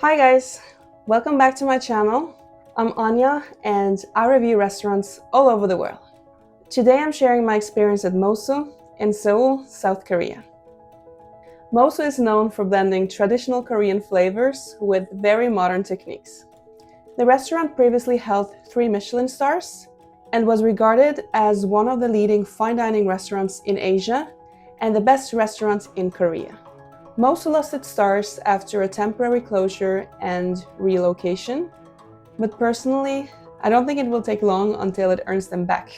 Hi guys, welcome back to my channel. I'm Anya and I review restaurants all over the world. Today I'm sharing my experience at Mosu in Seoul, South Korea. Mosu is known for blending traditional Korean flavors with very modern techniques. The restaurant previously held 3 Michelin stars and was regarded as one of the leading fine dining restaurants in Asia and the best restaurant in Korea. Mosu lost its stars after a temporary closure and relocation, but personally, I don't think it will take long until it earns them back.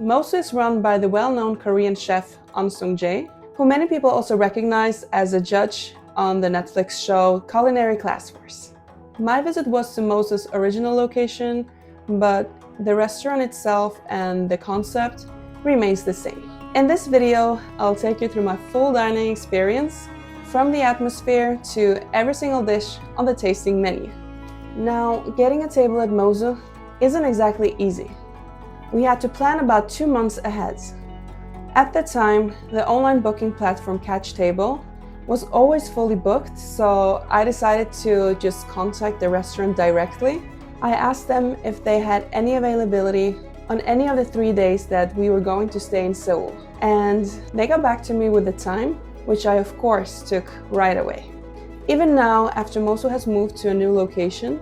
Mosu is run by the well-known Korean chef An Sung-jae, who many people also recognize as a judge on the Netflix show Culinary Class Wars. My visit was to Mosu's original location, but the restaurant itself and the concept remains the same. In this video, I'll take you through my full dining experience, from the atmosphere to every single dish on the tasting menu. Now, getting a table at Mosu isn't exactly easy. We had to plan about 2 months ahead. At the time, the online booking platform Catch Table was always fully booked, so I decided to just contact the restaurant directly. I asked them if they had any availability on any of the 3 days that we were going to stay in Seoul, and they got back to me with the time, which I of course took right away. Even now, after Mosu has moved to a new location,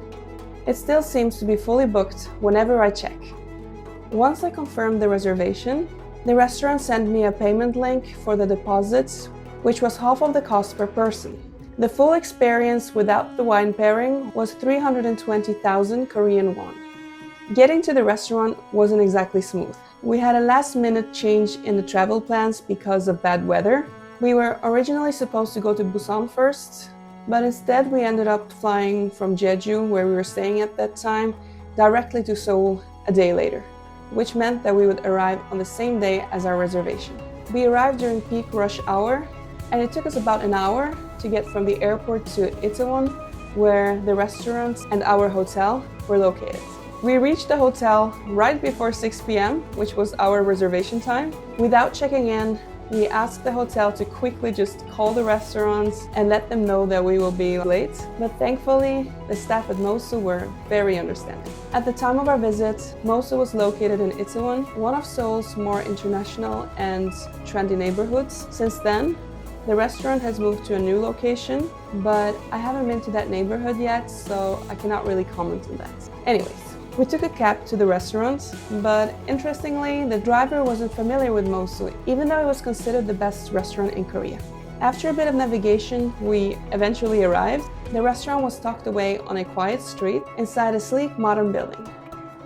it still seems to be fully booked whenever I check. Once I confirmed the reservation, the restaurant sent me a payment link for the deposit, which was half of the cost per person. The full experience without the wine pairing was 320,000 Korean won. Getting to the restaurant wasn't exactly smooth. We had a last-minute change in the travel plans because of bad weather. We were originally supposed to go to Busan first, but instead we ended up flying from Jeju, where we were staying at that time, directly to Seoul a day later, which meant that we would arrive on the same day as our reservation. We arrived during peak rush hour, and it took us about an hour to get from the airport to Itaewon, where the restaurant and our hotel were located. We reached the hotel right before 6 p.m., which was our reservation time. Without checking in, we asked the hotel to quickly just call the restaurants and let them know that we will be late, but thankfully, the staff at Mosu were very understanding. At the time of our visit, Mosu was located in Itaewon, one of Seoul's more international and trendy neighborhoods. Since then, the restaurant has moved to a new location, but I haven't been to that neighborhood yet, so I cannot really comment on that. Anyways, we took a cab to the restaurant, but interestingly, the driver wasn't familiar with Mosu, even though it was considered the best restaurant in Korea. After a bit of navigation, we eventually arrived. The restaurant was tucked away on a quiet street inside a sleek modern building.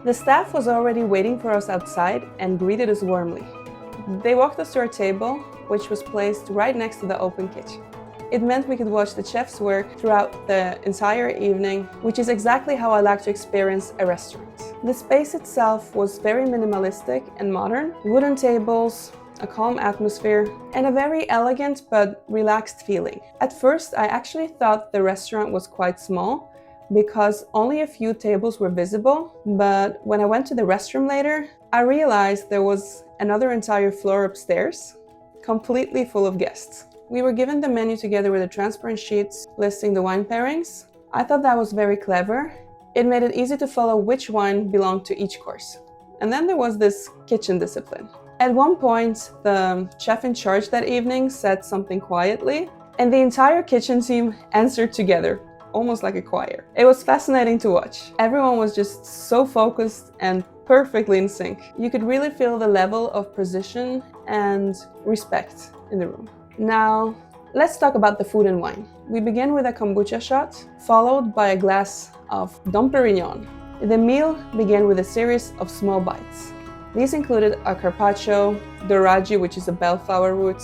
The staff was already waiting for us outside and greeted us warmly. They walked us to our table, which was placed right next to the open kitchen. It meant we could watch the chef's work throughout the entire evening, which is exactly how I like to experience a restaurant. The space itself was very minimalistic and modern, wooden tables, a calm atmosphere, and a very elegant but relaxed feeling. At first, I actually thought the restaurant was quite small because only a few tables were visible, but when I went to the restroom later, I realized there was another entire floor upstairs, completely full of guests. We were given the menu together with a transparent sheet listing the wine pairings. I thought that was very clever. It made it easy to follow which wine belonged to each course. And then there was this kitchen discipline. At one point, the chef in charge that evening said something quietly, and the entire kitchen team answered together, almost like a choir. It was fascinating to watch. Everyone was just so focused and perfectly in sync. You could really feel the level of precision and respect in the room. Now, let's talk about the food and wine. We begin with a kombucha shot, followed by a glass of Dom Perignon. The meal began with a series of small bites. These included a carpaccio, doraji, which is a bellflower root,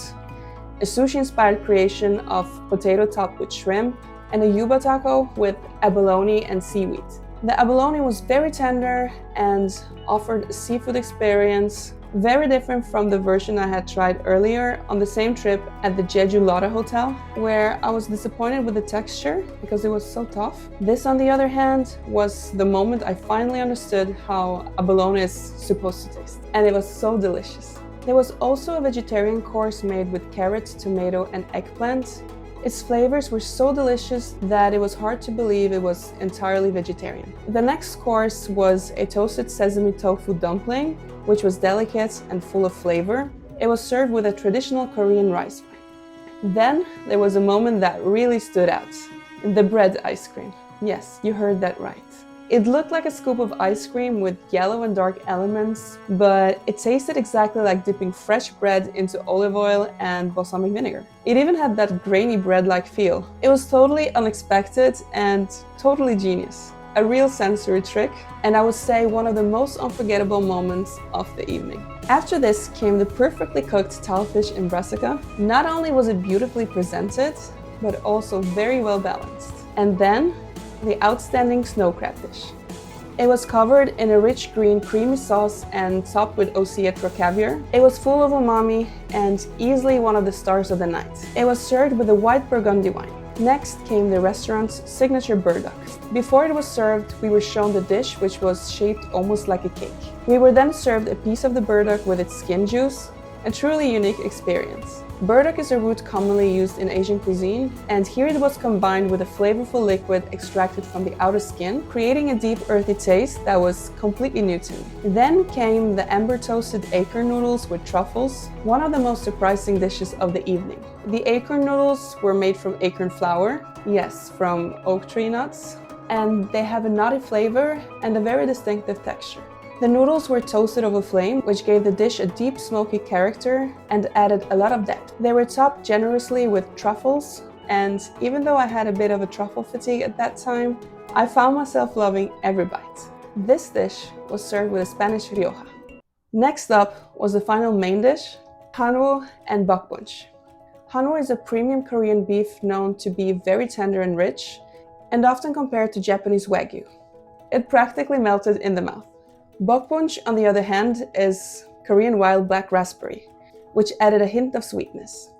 a sushi-inspired creation of potato topped with shrimp, and a yuba taco with abalone and seaweed. The abalone was very tender and offered a seafood experience very different from the version I had tried earlier on the same trip at the Jeju Lotte Hotel, where I was disappointed with the texture because it was so tough. This, on the other hand, was the moment I finally understood how abalone is supposed to taste, and it was so delicious. There was also a vegetarian course made with carrots, tomato, and eggplant, Its flavors were so delicious that it was hard to believe it was entirely vegetarian. The next course was a toasted sesame tofu dumpling, which was delicate and full of flavor. It was served with a traditional Korean rice wine. Then there was a moment that really stood out: the bread ice cream. Yes, you heard that right. It looked like a scoop of ice cream with yellow and dark elements, but it tasted exactly like dipping fresh bread into olive oil and balsamic vinegar. It even had that grainy bread-like feel. It was totally unexpected and totally genius. A real sensory trick, and I would say one of the most unforgettable moments of the evening. After this came the perfectly cooked talfish in brassica. Not only was it beautifully presented, but also very well balanced. And then the outstanding snow crab dish. It was covered in a rich green creamy sauce and topped with Osietra caviar. It was full of umami and easily one of the stars of the night. It was served with a white Burgundy wine. Next came the restaurant's signature burdock. Before it was served, we were shown the dish, which was shaped almost like a cake. We were then served a piece of the burdock with its skin juice, a truly unique experience. Burdock is a root commonly used in Asian cuisine, and here it was combined with a flavorful liquid extracted from the outer skin, creating a deep earthy taste that was completely new to me. Then came the ember-toasted acorn noodles with truffles, one of the most surprising dishes of the evening. The acorn noodles were made from acorn flour, yes, from oak tree nuts, and they have a nutty flavor and a very distinctive texture. The noodles were toasted over flame, which gave the dish a deep smoky character and added a lot of depth. They were topped generously with truffles, and even though I had a bit of a truffle fatigue at that time, I found myself loving every bite. This dish was served with a Spanish rioja. Next up was the final main dish, hanwoo and bokbunch. Hanwoo is a premium Korean beef known to be very tender and rich, and often compared to Japanese wagyu. It practically melted in the mouth. Bokbunch, on the other hand, is Korean wild black raspberry, which added a hint of sweetness.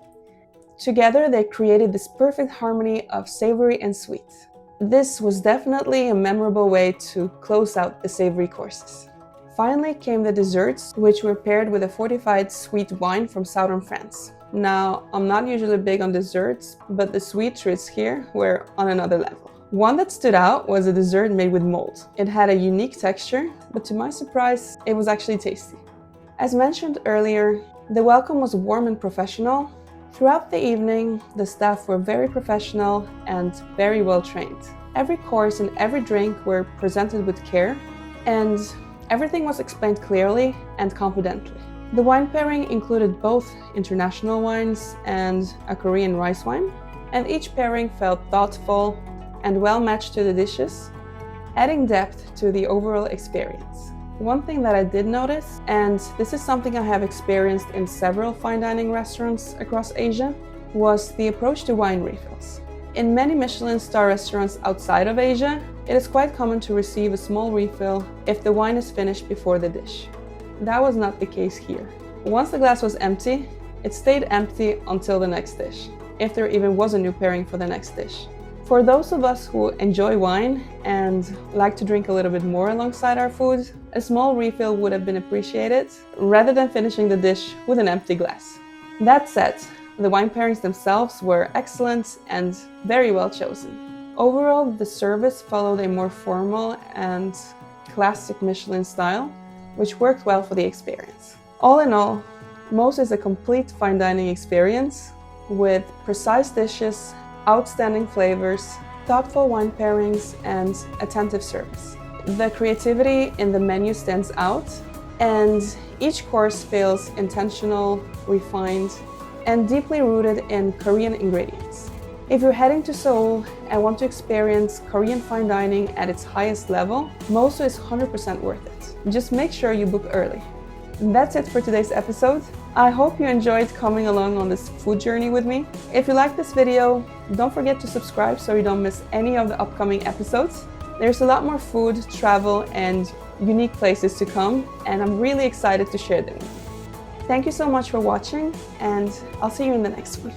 Together, they created this perfect harmony of savory and sweet. This was definitely a memorable way to close out the savory courses. Finally came the desserts, which were paired with a fortified sweet wine from southern France. Now, I'm not usually big on desserts, but the sweet treats here were on another level. One that stood out was a dessert made with mold. It had a unique texture, but to my surprise, it was actually tasty. As mentioned earlier, the welcome was warm and professional. Throughout the evening, the staff were very professional and very well trained. Every course and every drink were presented with care, and everything was explained clearly and confidently. The wine pairing included both international wines and a Korean rice wine, and each pairing felt thoughtful and well matched to the dishes, adding depth to the overall experience. One thing that I did notice, and this is something I have experienced in several fine dining restaurants across Asia, was the approach to wine refills. In many Michelin star restaurants outside of Asia, it is quite common to receive a small refill if the wine is finished before the dish. That was not the case here. Once the glass was empty, it stayed empty until the next dish, if there even was a new pairing for the next dish. For those of us who enjoy wine and like to drink a little bit more alongside our food, a small refill would have been appreciated, rather than finishing the dish with an empty glass. That said, the wine pairings themselves were excellent and very well chosen. Overall, the service followed a more formal and classic Michelin style, which worked well for the experience. All in all, Mosu is a complete fine dining experience with precise dishes, outstanding flavors, thoughtful wine pairings, and attentive service. The creativity in the menu stands out, and each course feels intentional, refined, and deeply rooted in Korean ingredients. If you're heading to Seoul and want to experience Korean fine dining at its highest level, Mosu is 100% worth it. Just make sure you book early. And that's it for today's episode. I hope you enjoyed coming along on this food journey with me. If you like this video, don't forget to subscribe so you don't miss any of the upcoming episodes. There's a lot more food, travel, and unique places to come, and I'm really excited to share them with you. Thank you so much for watching, and I'll see you in the next one.